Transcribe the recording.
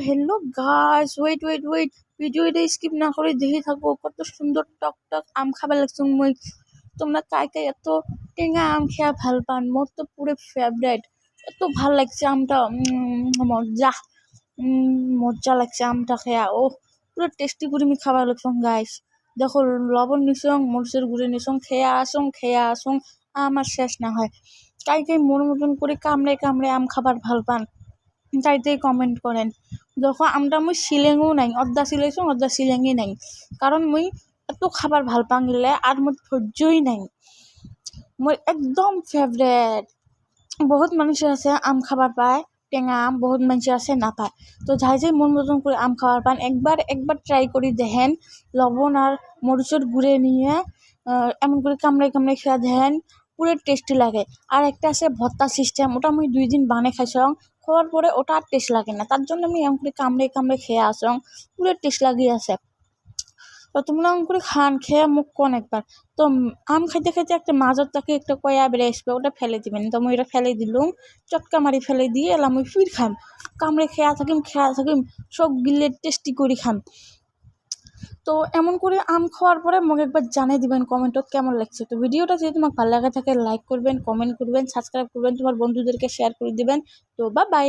Hello guys, wait wait wait, ভিডিওটা skip না করে দেখে থাকো। কত সুন্দর টক টক আম খাবার লাগছে মই। তোমরা কাই কাই এত টেঙা আম খেয়া ভাল পান? মোর তো পুরো ফেভারেট। এত ভাল লাগছে আমটা, মজা। মজা লাগছে আমটা খেয়া। ও পুরো টেস্টি করে আমি খাবার লাগছং গাইস। দেখো, লবণ নিছং, মরিচের গুঁড়ি নিছং, খেয়া আসং আমার শেষ না হয়। কাই কাই মন মতন করে কামড়ে কামড়ে আম খাবার ভাল পান তাইতেই কমেন্ট করেন। দেখো, আমটা মুই সিলেঙও নাই, অর্ধা সিলাইছো অর্ধা সিলেঙই নাই, কারণ মুই এত খাবার ভাল পাং গেলে আর মোর ধৈর্যই নাই। মোর একদম ফেভারেট। বহুত মানুষ আছে আম খাবার পায়, টেঙা আম, বহুত মানুষ আছে না পায়। তো যাই যাই মন মতন করে আম খাবার পান, একবার ট্রাই করি দেখেন। লবণ আর মরিচের গুঁড়ে নিয়ে এমন করে কামড়ে কামড়ে খেয়া দেখেন, পুরো টেস্টি লাগে। আর একটা আছে ভর্তা সিস্টেম, ওটা আমি 2 দিন বানিয়ে খাইছং, খাওয়ার পরে ওটা আর টেস্ট লাগে না। তার জন্য আমি এমন করে কামড়ে কামড়ে খেয়ে আসং, পুরো টেস্ট লাগিয়ে আছে। তো তোমরা এমন করে খান, খেয়ে মুখ কোন একবার। তো আম খাইতে খাইতে একটা মাঝত তাকে একটা কয়া বেড়ে আসবে, ওটা ফেলে দিবেন। তো আমি ওটা ফেলে দিলুম, চটকা মারি ফেলে দিয়ে এলাম ওই ফির খাম। কামড়ে খেয়া থাকিম, সব গিলে টেস্টি করে খাম। তো এমন করে আম খাওয়ার পরে মোক একবার জানাই দিবেন কমেন্টত কেমন লাগছে। তো ভিডিওটা যদি তোমার ভালো লাগে থাকে লাইক করবেন, কমেন্ট করবেন, সাবস্ক্রাইব করবেন, তোমার বন্ধুদেরকে শেয়ার করে দিবেন। তো বাই বাই।